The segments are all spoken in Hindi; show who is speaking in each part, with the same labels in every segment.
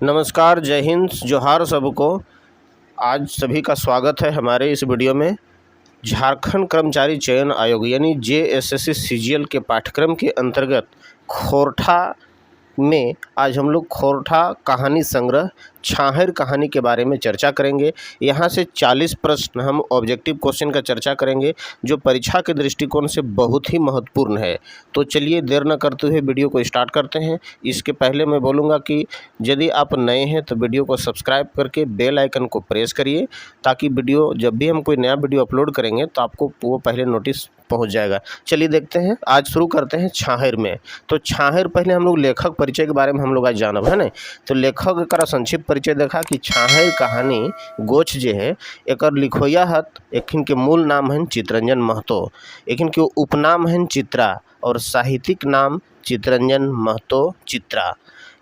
Speaker 1: नमस्कार, जय हिंद, जोहार सबको। आज सभी का स्वागत है हमारे इस वीडियो में। झारखंड कर्मचारी चयन आयोग यानी जेएसएससी सीजीएल के पाठ्यक्रम के अंतर्गत खोरठा में आज हम लोग खोरठा कहानी संग्रह छाहर कहानी के बारे में चर्चा करेंगे। यहाँ से 40 प्रश्न हम ऑब्जेक्टिव क्वेश्चन का चर्चा करेंगे जो परीक्षा के दृष्टिकोण से बहुत ही महत्वपूर्ण है। तो चलिए देर न करते हुए वीडियो को स्टार्ट करते हैं। इसके पहले मैं बोलूँगा कि यदि आप नए हैं तो वीडियो को सब्सक्राइब करके बेल आइकन को प्रेस करिए ताकि वीडियो जब भी हम कोई नया वीडियो अपलोड करेंगे तो आपको वो पहले नोटिस पहुंच जाएगा। चलिए देखते हैं, आज शुरू करते हैं छाहर में। तो छाहर पहले हम लोग लेखक परिचय के बारे में हम लोग आज जानब है ना। तो लेखक का संक्षिप्त परिचय देखा कि छाहर कहानी गोछ जे है एक लिखोया हत। एक के मूल नाम है चितरंजन महतो, एक के उपनाम है चित्रा और साहित्यिक नाम चितरंजन महतो चित्रा।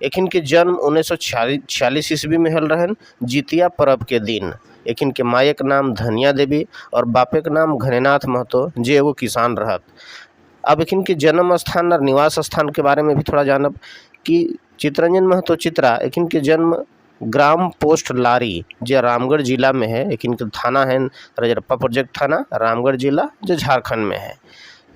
Speaker 1: एक के जन्म 1946 ईस्वी में हल रहन जितिया पर्व के दिन। एक के माए के नाम धनिया देवी और बापे के नाम घनेनाथ महतो जे एगो किसान रहत। अब एक के जन्म स्थान और निवास स्थान के बारे में भी थोड़ा जानब कि चितरंजन महतो चित्रा एक के जन्म ग्राम पोस्ट लारी जो रामगढ़ जिला में है। एक के थाना है रजरप्पा प्रोजेक्ट थाना, रामगढ़ जिला जो झारखंड में है।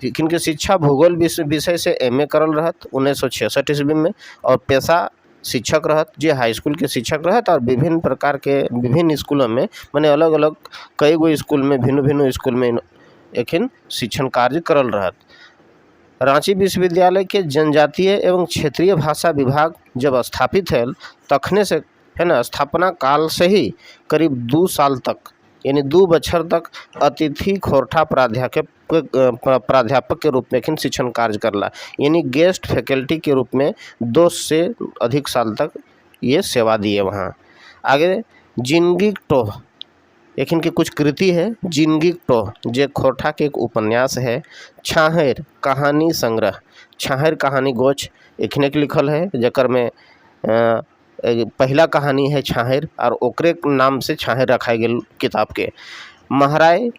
Speaker 1: इनके शिक्षा भूगोल विषय से एमए करल रहत 1966 ईस्वी में और पेशा शिक्षक रहत जे हाई स्कूल के शिक्षक रहत और विभिन्न प्रकार के विभिन्न स्कूलों में माने अलग अलग कई गो स्कूल में भिन्न भिन्न स्कूल में एखिन शिक्षण कार्य करल रहत। रांची विश्वविद्यालय के जनजातीय एवं क्षेत्रीय भाषा विभाग जब स्थापित है तखने से है ना स्थापना काल से ही करीब 2 साल तक यानी 2 बछर तक अतिथि खोरठा प्राध्यापक के रूप में शिक्षण कार्य करला यानी गेस्ट फैकल्टी के रूप में 2 से अधिक साल तक ये सेवा दिए वहाँ। आगे जिंदगी टोह एक इनकी कुछ कृति है। जिंदगी टोह जे खोरठा के एक उपन्यास है। छाहर कहानी संग्रह छाहर कहानी गोछ एखने के लिखल है जकर में पहला कहानी है छाहर और ओकरे नाम से छाहर रखाई गेल किताब के। महाराय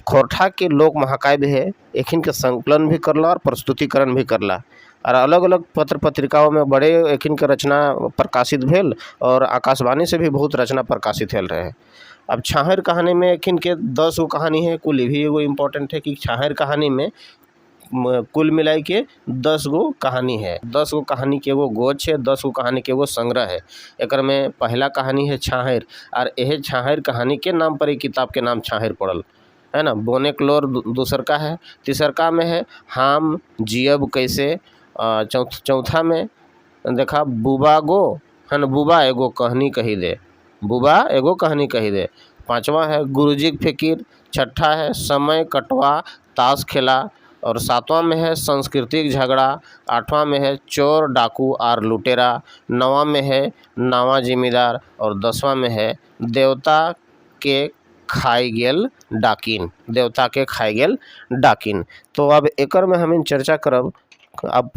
Speaker 1: खोरठा के लोक महाकाव्य है। एखिन के संकलन भी करला और प्रस्तुतिकरण भी करला और अलग अलग पत्र पत्रिकाओं में बड़े एखिन के रचना प्रकाशित भेल और आकाशवाणी से भी बहुत रचना प्रकाशित भेल रहे। अब छाहर कहानी में एखिन के 10 गो कहानी है कुल। भी एगो इम्पोर्टेंट है कि छाहर कहानी में कुल मिलाई के 10 गो कहानी है। 10 गो कहानी के एगो गोछ है, 10 गो कहानी के एगो संग्रह है। एक में पहला कहानी है छाहर और यह छाहर कहानी के नाम पर एक किताब के नाम छाहर पड़ल है ना। बोनेक्लोर दूसर का है। तीसर का में है हम जियब कैसे। चौथा में देखा बुबा गो है ना, बुबा एगो कहानी कही दे, बुबा एगो कहानी कही दे। 5वां है गुरुजी की फिकिर। 6ठा है समय कटवा ताश खेला और 7वां में है सांस्कृतिक झगड़ा। 8वां में है चोर डाकू आर लुटेरा। 9वां में है नावा जिम्मेदार और 10वां में है देवता के खाई गेल डाकिन, देवता के खाई गेल डाकिन। तो अब एकर में हम चर्चा करब। अब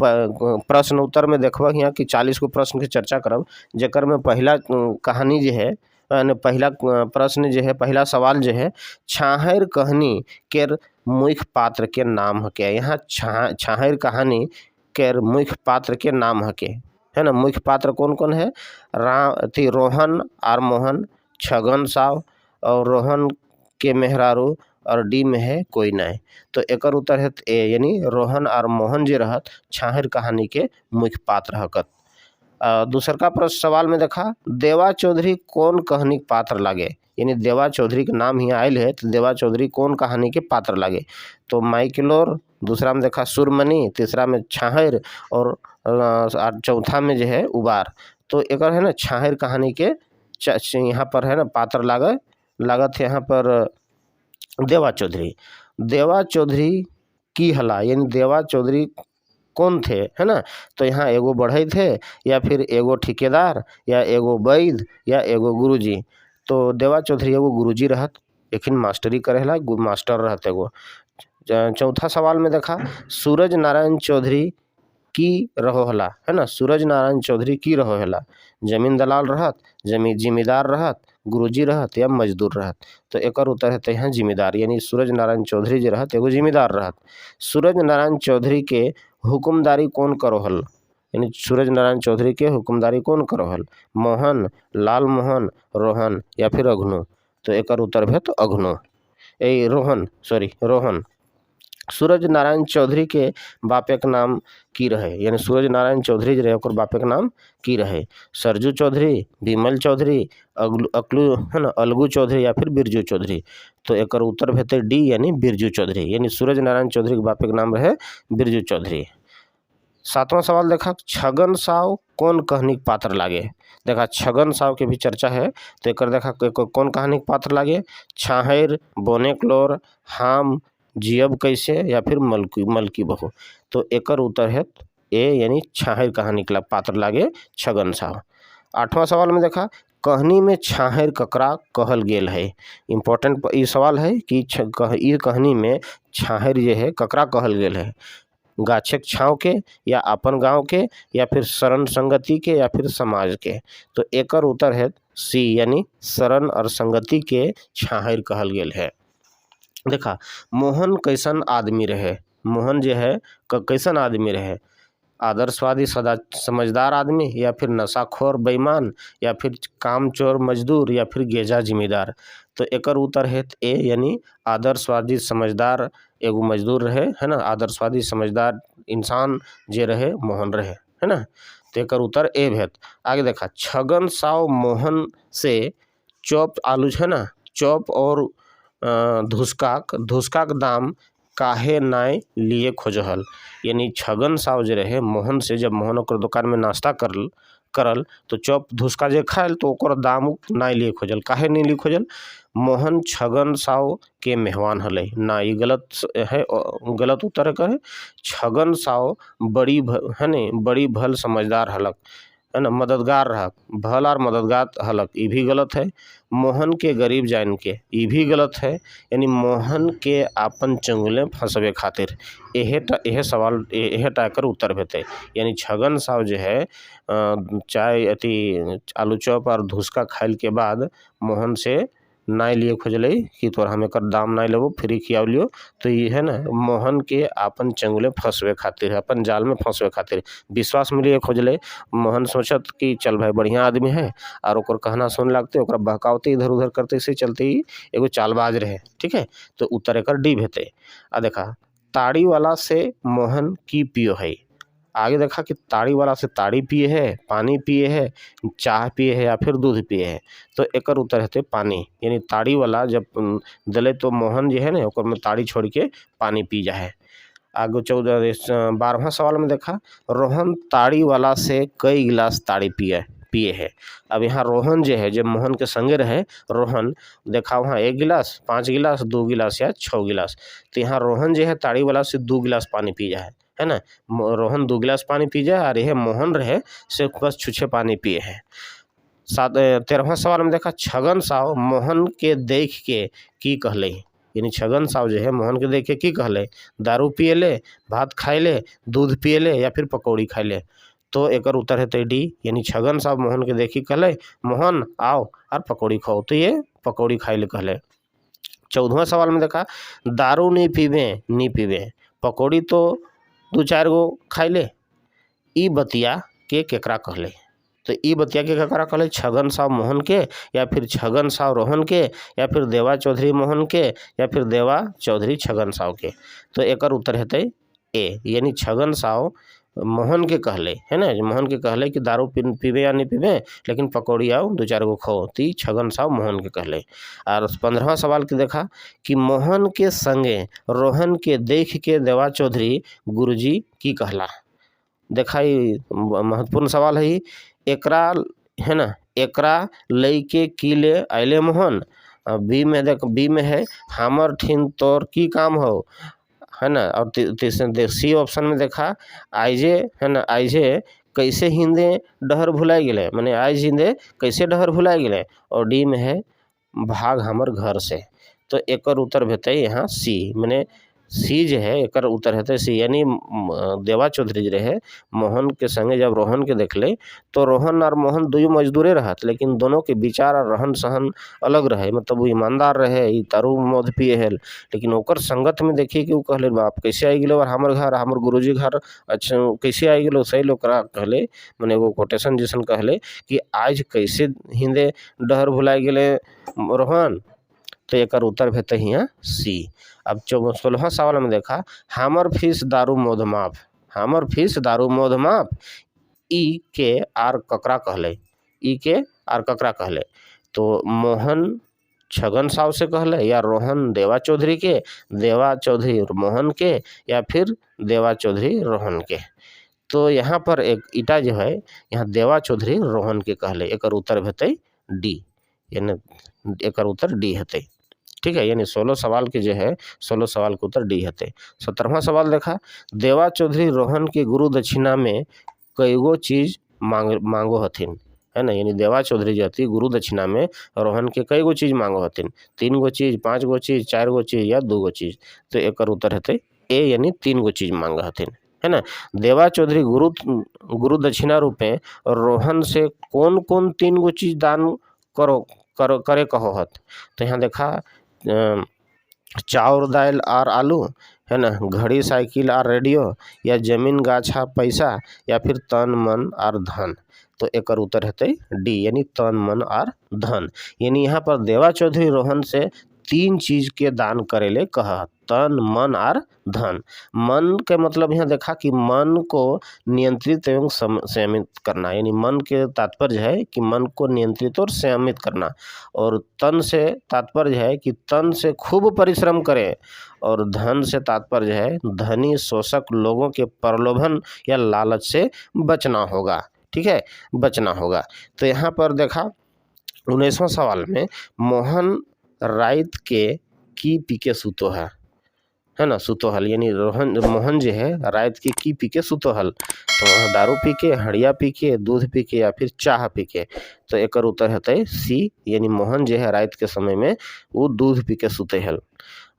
Speaker 1: प्रश्न उत्तर में देखब यहाँ कि 40 गो प्रश्न की चर्चा करब जेकर में पहला कहानी जो है पहला प्रश्न जो है पहला सवाल जो है छाहर कहानी के मुख्य पात्र के नाम हके। यहाँ छाहर कहानी के मुख्य पात्र के नाम हके है ना। मुख्य पात्र कौन कौन है? रोहन आर मोहन, छगन साव और रोहन के मेहरारू और डी में है कोई नहीं। तो एकर उत्तर है ए यानी रोहन और मोहन जी रहत छाहर कहानी के मुख्य पात्र हकत। दूसर का प्रश्न सवाल में देखा देवा चौधरी कौन कहानी के पात्र लागे यानी देवा चौधरी के नाम ही आयल है तो देवा चौधरी कौन कहानी के पात्र लागे। तो माइकिलोर, दूसरा में देखा सुरमनी, तीसरा में छाहर और चौथा में जो है उबार। तो एक है ना छाहर कहानी के यहाँ पर है ना पात्र लागत यहाँ पर देवा चौधरी। देवा चौधरी की हला यानी देवा चौधरी कौन थे है ना। तो यहाँ एगो बढ़ई थे या फिर एगो ठेकेदार या एगो वैद्य या एगो गुरुजी। तो देवा चौधरी एगो गुरुजी रहत लेकिन मास्टरी करेला मास्टर रहत एगो। चौथा सवाल में देखा सूरज नारायण चौधरी की रहो हला है ना। सूरज नारायण चौधरी की रहो हला जमीन दलाल रहत, जिम्मेदार रहत, गुरुजी रहत या मजदूर रहत। तो एकर उत्तर है यहाँ जिम्मेदार यानी सूरज नारायण चौधरी जो रहत एगो जिम्मेदार रहत। सूरज नारायण चौधरी के हुकुमदारी कौन करो हल यानी सूरज नारायण चौधरी के हुक्मदारी कौन करो हल? मोहन, लाल मोहन, रोहन या फिर अघनु। तो एकर उत्तर भेट अघनु, रोहन। सूरज नारायण चौधरी के बापेक नाम की रहे? यानी सूरज नारायण चौधरी जो रहे ओकर बापेक नाम की रहे? सरजू चौधरी, विमल चौधरी, अकलू है ना, अलगू चौधरी या फिर बिरजू चौधरी। तो एकर उत्तर भेटे डी यानी बिरजू चौधरी। यानी सूरज नारायण चौधरी के बापेक नाम रहे बिरजू चौधरी। 7वां सवाल देखा, छगन साव कौन कहानी के पात्र लागे? देखा छगन साव के भी चर्चा है, तो एक देखा कौन कहानी के पात्र लागे? छाहैर, बोनेकलोर, हाम, जियब कैसे या फिर मलकी बहू। तो एकर उत्तर है ए यानी छाहैर कहानी के पात्र लागे छगन साव। 8वां सवाल में देखा, कहानी में छाहैर ककरा कहल गेल है? इंपॉर्टेंट ये सवाल है कि ये कहानी में छाहैर जो है ककरा कहल गेल है? गाछक छाँव के, या अपन गांव के, या फिर शरण संगति के, या फिर समाज के। तो एकर उत्तर है सी यानी शरण और संगति के छाहैर कहल गेल है। देखा मोहन कैसन आदमी रहे? मोहन जो है कैसन आदमी रहे? आदर्शवादी सदा समझदार आदमी, या फिर नशाखोर बेईमान, या फिर कामचोर मजदूर, या फिर गेजा जिम्मेदार। तो एकर उत्तर है ए यानी आदर्शवादी समझदार एगो मजदूर रहे, है ना, आदर्शवादी समझदार इंसान जे रहे मोहन रहे, है ना। तो एकर उत्तर ए भेट। आगे देखा, छगन साव मोहन से चॉप आलू है ना, चॉप और धुसकाक दाम काहे नाय लिए खोजहल? यानी छगन साव जे रहे मोहन से, जब मोहन ओकर दुकान में नाश्ता करल तो चॉप धुसका जे खायल तो ओकर दाम नाय लिए खोजल। काहे नहीं लिए खोजल? मोहन छगन साव के मेहमान हले ना, ये गलत है, गलत उत्तर है। छगन साव बड़ी भल समझदार हलक, है ना, मददगार रहक, भल और मददगार हलक, ये भी गलत है। मोहन के गरीब जान के, ये भी गलत है। यानी मोहन के आपन चंगुले फंसवे खातिर, यह सवाल यह टाकर उत्तर भेटे। यानी छगन साव जो है चाय आलू चॉप और धुसका खाइल के बाद मोहन से नाय लिए खोजले कि तोरा हम एकर दाम नाय लेबो, फ्री खियाव लियो। तो ये है ना मोहन के आपन चंगुले फंसवे खातिर, अपन जाल में फंसवे खातिर विश्वास में लिए खोजले। मोहन सोचत कि चल भाई बढ़िया आदमी है, और ओकर कहना सुन लगते, ओकरा बहकावते इधर उधर करते से चलते ही एगो चालबाज रहे, ठीक है। तो उत्तर एकर डी भेटे। आ देखा, ताड़ी वाला से मोहन की पियो है? आगे देखा कि ताड़ी वाला से ताड़ी पिए है, पानी पिए है, चाह पिए है, या फिर दूध पिए है। तो एकर उत्तर है पानी। यानी ताड़ी वाला जब दिले तो मोहन जो है ना ओकर में ताड़ी छोड़ के पानी पी जाए। आगे 12वां सवाल में देखा, रोहन ताड़ी वाला से कई गिलास ताड़ी पिए है? अब यहाँ रोहन जो है जब मोहन के संगे रहे, रोहन देखा वहाँ 1 गिलास, 5 गिलास, 2 गिलास या 6 गिलास। तो यहाँ रोहन जो है ताड़ी वाला से 2 गिलास पानी पी जाए, है ना। रोहन 2 गिलास पानी पी जाए, और यह मोहन रहे से बस छुछे पानी पिए है। 13वां सवाल में देखा, छगन साव मोहन के देख के की कहले? यानी छगन साव जो है मोहन के देख के की कहले? दारू पिए ले, भात खाए ले, दूध पिए ले, या फिर पकौड़ी खाए ले। तो एकर उत्तर है डी यानी छगन साहब मोहन के देखी कहले मोहन आओ और पकौड़ी खाओ, तो ये पकौड़ी खाए ले कहले। 14वां सवाल में देखा, दारू नहीं पीबे पकौड़ी तो 2-4 गो खाए ले, ई बतिया के केकरा कहले? तो ई बतिया के केकरा कहले? छगन साहब मोहन के, या फिर छगन साहब रोहन के, या फिर देवा चौधरी मोहन के, या फिर देवा चौधरी छगन साहब के। तो एकर उत्तर है ए यानी छगन साहब मोहन के कहले, है ना, मोहन के कहले कि दारू पीबे या नहीं पीबे, लेकिन पकौड़ी आओ 2-4 गो खाओ, ती छगन साहब मोहन के कहले। और 15वां सवाल के देखा कि मोहन के संगे रोहन के देख के देवा चौधरी गुरुजी की कहला? देखा ये महत्वपूर्ण सवाल है। एकरा है ना, एकरा लई के की ले आइले मोहन। बी में है हमर ठिन तोर की काम हो, है ना। और सी ऑप्शन में देखा आइजे, है ना, आइजे कैसे हिंदे डहर भुलाए गए, माने आइज हिंदे कैसे डहर भुलाए गए। और डी में है भाग हमर घर से। तो एकर उत्तर भेटे यहाँ सी, माने सी जो है एकर उत्तर हेतै सी, यानी देवा चौधरी जो रहे मोहन के संगे जब रोहन के देखले तो रोहन और मोहन दुइयो मजदूरे रहत, लेकिन दोनों के विचार और रहन सहन अलग रहे। मतलब वो ईमानदार रहे, ई दारू मद पिए है, लेकिन ओकर संगत में देखी कि वो कहले बाप कैसे आई गेलो और हमर घर हमर गुरुजी घर अच्छा कैसे आई गेलो। सही लोग कहले मैंने एगो कोटेशन जैसन कहले कि आज कैसे हिंदे डहर भुलाए गेले रोहन, तो एकर उत्तर भेटे हियाँ सी। अब 16वां सवाल में देखा हमर फीस दारू मोद माफ, हमर फीस दारू मोद माफ ई के आर ककरा कहले, ई के आर ककरा कहले। तो मोहन छगन साव से कहले, या रोहन देवा चौधरी के, देवा चौधरी मोहन के, या फिर देवा चौधरी रोहन के। तो यहाँ पर एक ईटा जो है यहाँ देवा चौधरी रोहन के कहले, एकर उत्तर भेटे डी, यानी एकर उत्तर डी हेतै। ठीक है, यानी 16 सवाल के जो है 16 सवाल के उत्तर डी हेतै। 17वां सवाल देखा देवा चौधरी रोहन के गुरु दक्षिणा में कईगो चीज मांगो हथिन, है ना। यानी देवा चौधरी जो हती गुरु दक्षिणा में रोहन के कईगो चीज मांगो हथिन, 3 गो चीज, 5 गो चीज, 4 गो चीज या 2 गो चीज। तो एकर उत्तर हेतै ए, यानी 3 गो चीज मांग हथिन, है ना। देवा चौधरी गुरु दक्षिणा रूप में रोहन से कौन कौन 3 गो चीज दान करे कहो हत। तो यहाँ देखा चाउर दाल और आलू, है ना, घड़ी साइकिल और रेडियो, या जमीन गाछा पैसा, या फिर तन मन और धन। तो एकर उत्तर हेतै डी, यानी तन मन और धन। यानी यहाँ पर देवा चौधरी रोहन से 3 चीज के दान करेले कहा, तन मन और धन। मन के मतलब यहाँ देखा कि मन को नियंत्रित एवं संयमित करना, यानी मन के तात्पर्य है कि मन को नियंत्रित और संयमित करना। और तन से तात्पर्य है कि तन से खूब परिश्रम करे, और धन से तात्पर्य है धनी शोषक लोगों के प्रलोभन या लालच से बचना होगा। ठीक है, बचना होगा। तो यहाँ पर देखा 19वां सवाल में मोहन रात के की पी के सुतो है ना, सुतोहल, यानी मोहन जो है रात के की पी के सुतोहल। तो दारू पी के, हड़िया पी के, दूध पी के, या फिर चाह पी के। तो एकर उत्तर हेतै सी, यानी मोहन जो है रात के समय में वो दूध पी के सुते हल।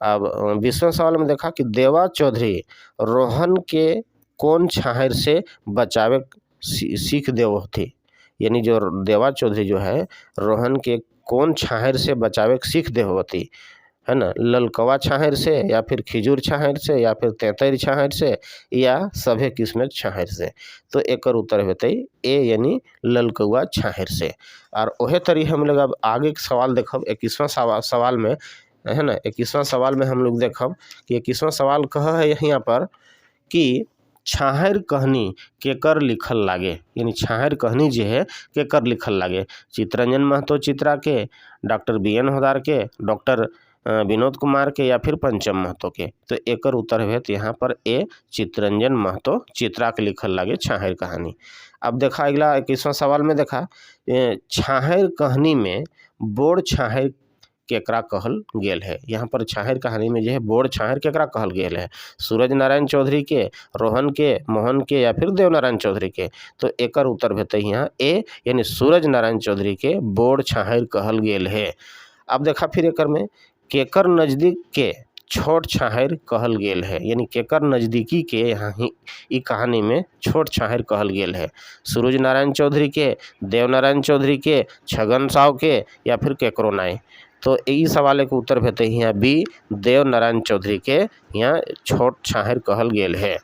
Speaker 1: अब 20वां सवाल में देखा कि देवा चौधरी रोहन के कौन छाहर से बचावे सीख देव थी, यानी जो देवा चौधरी जो है रोहन के कौन छाहर से बचावे सीख दे होती, है ना। ललकवा छाहर से, या फिर खिजूर छाहर से, या फिर तेतर छाहर से, या सभे किस्म छाहर से। तो एकर उत्तर हेतै ए, यानी ललकवा छाहर से। और ओहे तरी हम लोग अब आगे के सवाल देखब 21वां सवाल में, है ना। 21वां सवाल में हम लोग देखब कि 21वां सवाल कह है यहाँ पर कि छाहर कहनी केकर लिखल लागे, यानी छाहर कहनी जो है केकर लिखल लागे। चितरंजन महतो चित्रा के, डॉक्टर BN होदार के, डॉक्टर विनोद कुमार के, या फिर पंचम महतो के। तो एकर उत्तर भेट यहाँ पर ए, चितरंजन महतो चित्रा के लिखल लागे छाहर कहानी। अब देखा अगला 21वां सवाल में देखा छाहर कहानी में बोड़ छाहर केकरा कहल गेल है। यहाँ पर छाहर कहानी में जो है बोड़ छाहर केकरा कहल गेल है, सूरज नारायण चौधरी के, रोहन के, मोहन के, या फिर देव नारायण चौधरी के। तो एकर उत्तर भेटे यहाँ ए, यानी सूरज नारायण चौधरी के बोड़ छाहर कहल गेल है। अब देखा फिर एकर में केकर नजदीक के छोट छाहर कहल गेल है, यानी केकर नजदीकी के यहाँ ही ई कहानी में छोट छाहर कहल गेल है। सूरज नारायण चौधरी के, देव नारायण चौधरी के, छगन साव के, या फिर केकरो नाय। तो ई सवाल के उत्तर भेटे यहाँ बी, देव नारायण चौधरी के यहाँ छोट छाहर कहल गेल है।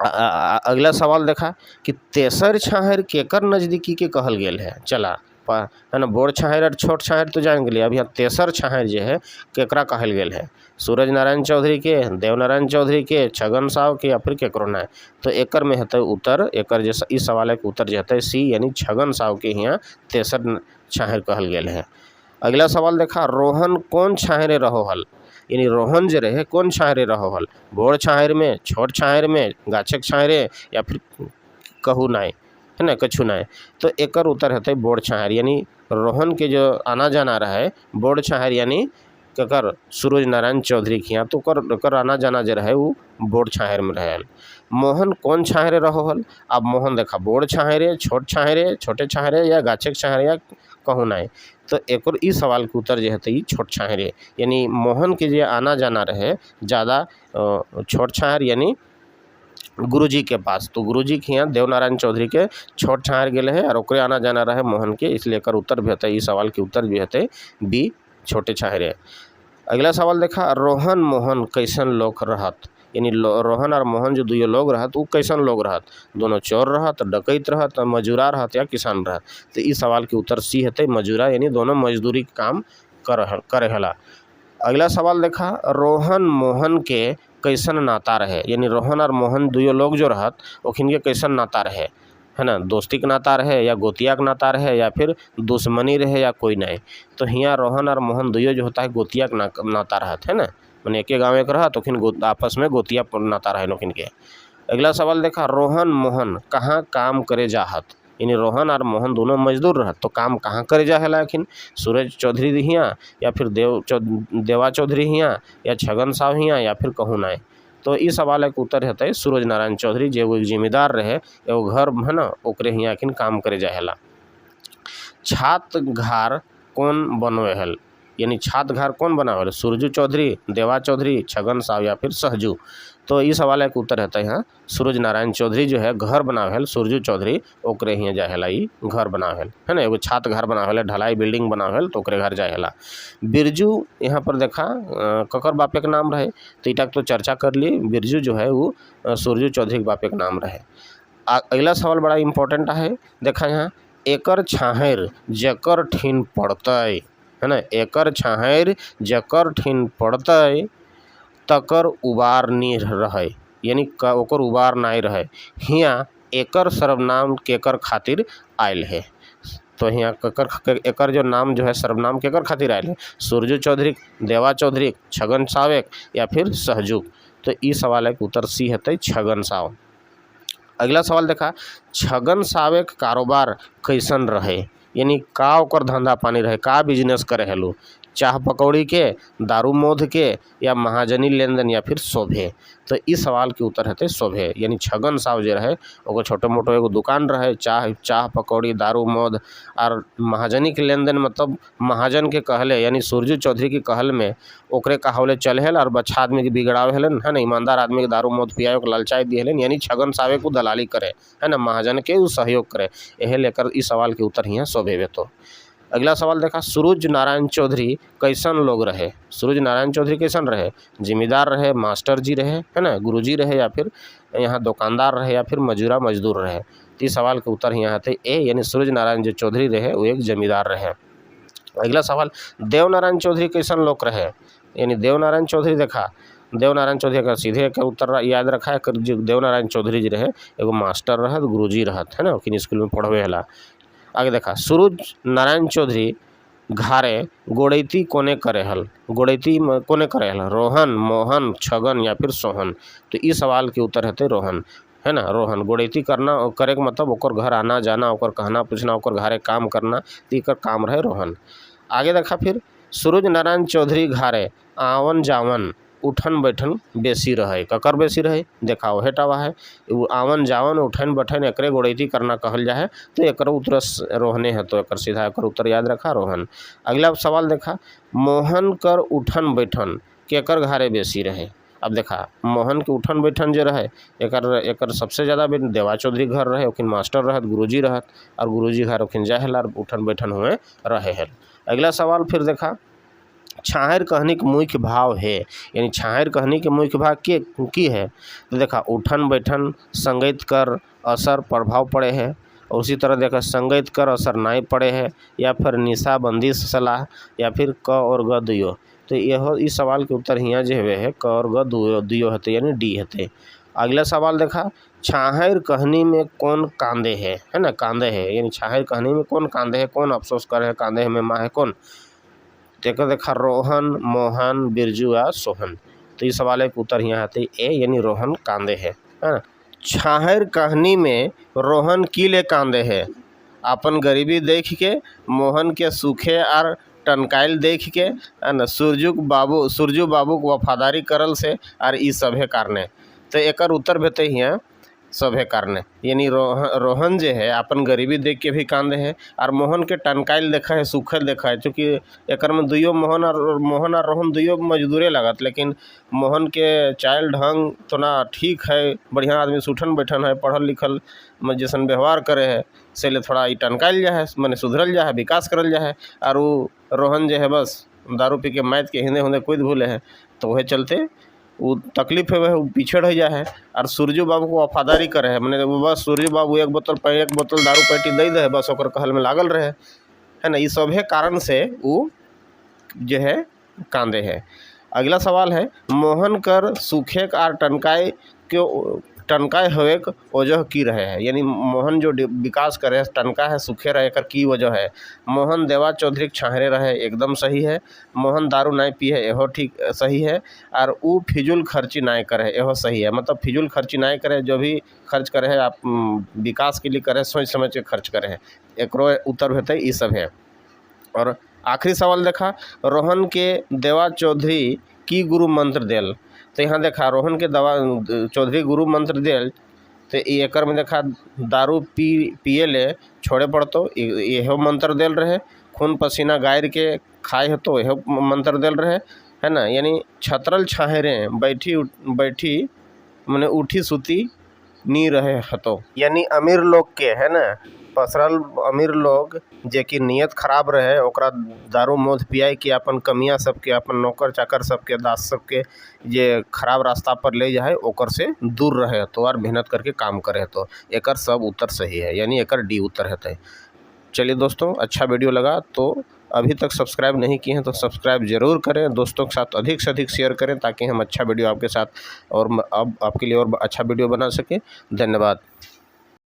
Speaker 1: अगला सवाल देखा कि तेसर छाहर केकर नजदीकी के कहल गेल है। चला है ना, बोड़ छाहर और छोट छाहर तो जान गेलिए, अब यहाँ तेसर छाहर जो है केकरा कहल गेल है, सूरज नारायण चौधरी के, देव नारायण चौधरी के, छगन साव के, या फिर केकरो नाय। तो एकर में हेतै उत्तर, एकर जैसा इस सवाल के उत्तर जो हेतै सी, यानी छगन साव के यहाँ तेसर छाहर कहल गेल है। अगला सवाल देखा रोहन कौन छाहरे रहो हल, यानी रोहन जो रहे कौन छाहरे रहो हल, बोड़ छाहर में, छोट छाहर में, गाछक छाहरे, या फिर कहू नाय, है ना, कछु नाय। तो एकर उत्तर हेतै बोड़ छाहर, यानी रोहन के जो आना जाना रहे बोड़ छाहर, यानी केकर सूरज नारायण चौधरी के यहाँ। तो ओकर आना जाना जो रहे वो बोड़ छाहर में रहल। मोहन कौन छाहरे रहो हल, अब मोहन देखा बोड़ छाहरे, छोट छाहरे, छोटे छाहरे, या गाछक छाहरे, या कहूँ नाय। तो एक ई सवाल के उत्तर जो है छोट छाहरे, यानी मोहन के जो आना जाना रहे ज़्यादा छोट छाहर यानी गुरुजी के पास। तो गुरुजी के यहाँ देवनारायण चौधरी के छोट छाहर गए है और ओकरे आना जाना रहे मोहन के, इसलिए एकर उत्तर भी होता है, इस सवाल के उत्तर भी होते बी छोटे छाहरे। अगला सवाल देखा, रोहन मोहन कैसन लोग रहत, यानी रोहन और मोहन जो दुयो लोग रहत वो कैसन लोग रहत, दोनों चोर रहत, डकैत रहत, मजूरा रहत या किसान रहत। तो इस सवाल के उत्तर सी है मजूरा, यानी दोनों मजदूरी काम करे हला। अगला सवाल देखा, रोहन मोहन के कैसन नाता रहे, यानी रोहन और मोहन दुयो लोग जो रहत ओखिन के कैसन नाता रहे, है ना, दोस्ती के नाता रहे या गोतिया के नाता रहे या फिर दुश्मनी रहे या कोई नहीं। तो यहाँ रोहन और मोहन दुयो जो होता है गोतिया के नाता रहत है ना, मैंने एक गाँव के रहा तो खिन आपस में गोतिया नाता रहे लोखिन के। अगला सवाल देखा, रोहन मोहन कहाँ काम करे जाहत, यानी रोहन और मोहन दोनों मजदूर रहत तो काम कहाँ करे जा है, सूरज चौधरी हियाँ या फिर देवा चौधरी हियाँ या छगन साहब हियाँ या फिर कहूँ नाय। तो इस सवाल के उत्तर है सूरज नारायण चौधरी, जो एक जिम्मेदार रहे एगो घर है ना ओकरे हियाँ काम करे जाहेला। छात घर कौन बनवे हल, यानी छात घर कौन बनावे, सुरजू चौधरी, देवा चौधरी, छगन साहब या फिर सहजू। तो इस सवाल के उत्तर है यहाँ सूरज नारायण चौधरी जो है घर बनावेल, सुरजू चौधरी ओकरे हियाँ जाहेला ई घर बनावेल, है ना, एगो छात घर बनावेल, ढलाई बिल्डिंग बनावेल तो ओकरे घर जाहेला। बिरजू यहाँ पर देखा ककर बापे के नाम रहे, तो इटा तो चर्चा कर लिए, बिरजू जो है वो सुरजू चौधरी के बापे के नाम रहे। अगला सवाल बड़ा इंपॉर्टेंट है, देखा यहाँ, एकर छाहर जकर ठीन पड़तै, है ना, एकर छाहर जकर ठीन पड़तै तकर उबार नी रहे, यानी ओकर उबार नाई रहे, हियाँ एकर सर्वनाम केकर खातिर आयल है। तो यहाँ एकर जो नाम जो है सर्वनाम केकर खातिर आयल है, सुरजू चौधरी, देवा चौधरी, छगन सावेक या फिर सहजू। तो ई सवाल के उत्तर सी है छगन साव। अगला सवाल देखा, छगन सावेक कारोबार कैसन रहे, यानी का ओकर धंधा पानी रहे, का बिजनेस करे हेलो, चाह पकौड़ी के, दारू मोध के या महाजनी लेन देन या फिर शोभे। तो इस सवाल के उत्तर है शोभे, यानी छगन साहब जो रहे ओको छोटे मोटो एगो दुकान रहे, चाह पकौड़ी, दारू मोद और महाजनी के लेन देन, मतलब महाजन के कहले यानी सुरजू चौधरी की कहल में ओकरे कहावले चले हल और बच्चा आदमी के बिगड़ावे हलन, है ना, ईमानदार आदमी के दारू मोद पियावे को लालचाई दिए हलन, यानी छगन साहब को दलाली करे, है ना, महाजन के वो सहयोग करे, यह लेकर इस सवाल के उत्तर यहाँ शोभे। तो अगला सवाल देखा, सूरज नारायण चौधरी कैसन लोग रहे, सूरज नारायण चौधरी कैसन रहे, जिम्मेदार रहे, मास्टर जी रहे, है ना, गुरुजी रहे या फिर यहाँ दुकानदार रहे या फिर मजदूर रहे। तो इस सवाल के उत्तर यहाँ थे ए, यानी सूरज नारायण जो चौधरी रहे वो एक जमींदार रहे। अगला सवाल, देवनारायण चौधरी कैसन लोग रहे, यानी देवनारायण चौधरी देखा, देवनारायण चौधरी का सीधे का उत्तर याद रखा है, जो देवनारायण चौधरी जी रहे एगो मास्टर रहत, गुरुजी रहत, है ना, कि स्कूल में पढ़वे हला। आगे देखा, सूरज नारायण चौधरी घारे गोड़ैती कोने करे हल, गोड़ैती कोने करे हल, रोहन, मोहन, छगन या फिर सोहन। तो इस सवाल के उत्तर है रोहन, है ना, रोहन गोड़ैती करना करे के मतलब ओकर घर आना जाना, ओकर कहना पूछना, ओकर घरे काम करना, तो एकर काम रहे रोहन। आगे देखा, फिर सूरज नारायण चौधरी घारे आवन जावन उठन बैठन बेसी रहे, ककर बेसी रहे, देखा वह टावा है, आवन जावन उठन बैठन एकरे गोड़ैती करना कहल जाए, तो एक उत्तर रोहने है, तो एक सीधा एक उत्तर याद रखा रोहन। अगला सवाल देखा, मोहन कर उठन बैठन केकर घारे बेसी रहे। अब देखा, मोहन के उठन बैठन जो रहे एकर सबसे ज़्यादा देवा चौधरी घर रहे, ओखिन मास्टर रहत, गुरुजी रहत और गुरुजी घर ओखिन जाहेल और उठन बैठन हुए रहे है। अगला सवाल फिर देखा, छाहर कहनी के मुख्य भाव है, यानी छाहर कहनी के मुख्य भाव के की है। तो देखा, उठन बैठन संगीत कर असर प्रभाव पड़े है, और उसी तरह देखा संगीत कर असर नहीं पड़े है, या फिर निशा बंदिश सलाह या फिर क और ग दुयो। तो यह इस सवाल के उत्तर यहाँ जो है क और ग दुयो हते, यानी डी हते। अगला सवाल देखा, छाहर कहनी में कौन कांदे है ना, कांदे है, यानी छाहर कहनी में कौन कांदे है, कौन अफसोस करे है, कांदे है में माँ है कौन। देखा, रोहन, मोहन, बिरजू या सोहन। तो इस सवाल के उत्तर यहाँ आते ए, यानी रोहन कांदे है ना। छाहर कहानी में रोहन किले कांदे है, अपन गरीबी देख के, मोहन के सूखे और टनकाइल देख के, है ना, सुरजू बाबू को वफादारी करल से और ई सभे कारणे। तो एक उत्तर भेते हियाँ सभे कारणे यानी रोहन जो है अपन गरीबी देख के भी कांदे है और मोहन के टनकाइल देखा है, सूखल देखा है, चूँकि एक में दुइयो मोहन और रोहन दुइयो मजदूरे लागत, लेकिन मोहन के चाल ढंग तो ना ठीक है, बढ़िया आदमी सूठन बैठन है, पढ़ल लिखल जैसन व्यवहार करे है, से ले थोड़ा ई टनकाइल जा है, मैंने सुधरल जा है, विकास करल जा है। और वो रोहन जो है बस दारू पी के मैथ के हिंदे हुंदे कूद भूले है, तो वह चलते वो तकलीफ है वह पीछे रह जा है। और सूरजू बाबू को वफादारी करे है, मैंने बस सूरजू बाबू एक बोतल दारू पैटी दे दे बस ओकर कहल में लागल रहे है ना। ये सभे कारण से वो जो है कांदे है। अगला सवाल है मोहन कर सूखे और टनकाय होवे वजह की रहे है, यानी मोहन जो विकास करे टनका है सूखे रहे कर की वजह है। मोहन देवा चौधरी छाहरे रहे, एकदम सही है। मोहन दारू नहीं पिए, यहो ठीक सही है। और ऊ फिजूल खर्ची नहीं करे, यहो सही है। मतलब फिजूल खर्ची नहीं करे, जो भी खर्च करे है आप विकास के लिए करे, सोच समझ के खर्च करे है, एकरो उत्तर हेतु ये सब है। और आखिरी सवाल देखा रोहन के देवा चौधरी की गुरु मंत्र देल, तो यहाँ देखा रोहन के दवा चौधरी गुरु मंत्र देल, तो एक में देखा दारू पिए ले छोड़े पड़तो, यहो मंत्र देल रहे। खून पसीना गायर के खाए हो तो यहो मंत्र देल रहे है ना। यानी छतरल छाहरे बैठी मैंने उठी सुती नी रहे हतो, यानी अमीर लोग के है ना, पसरल अमीर लोग जे की नीयत खराब रहे ओकरा दारू मौत पियाई कि अपन कमियां सबके, अपन नौकर चाकर सबके, दास सबके जे खराब रास्ता पर ले जाए ओकर से दूर रहे तो और मेहनत करके काम करे, तो एकर सब उत्तर सही है, यानी एकर डी उत्तर है। चलिए दोस्तों, अच्छा वीडियो लगा तो अभी तक सब्सक्राइब नहीं किए हैं तो सब्सक्राइब जरूर करें, दोस्तों के साथ अधिक से अधिक शेयर करें ताकि हम अच्छा वीडियो आपके साथ और अब आपके लिए और अच्छा वीडियो बना सकें। धन्यवाद।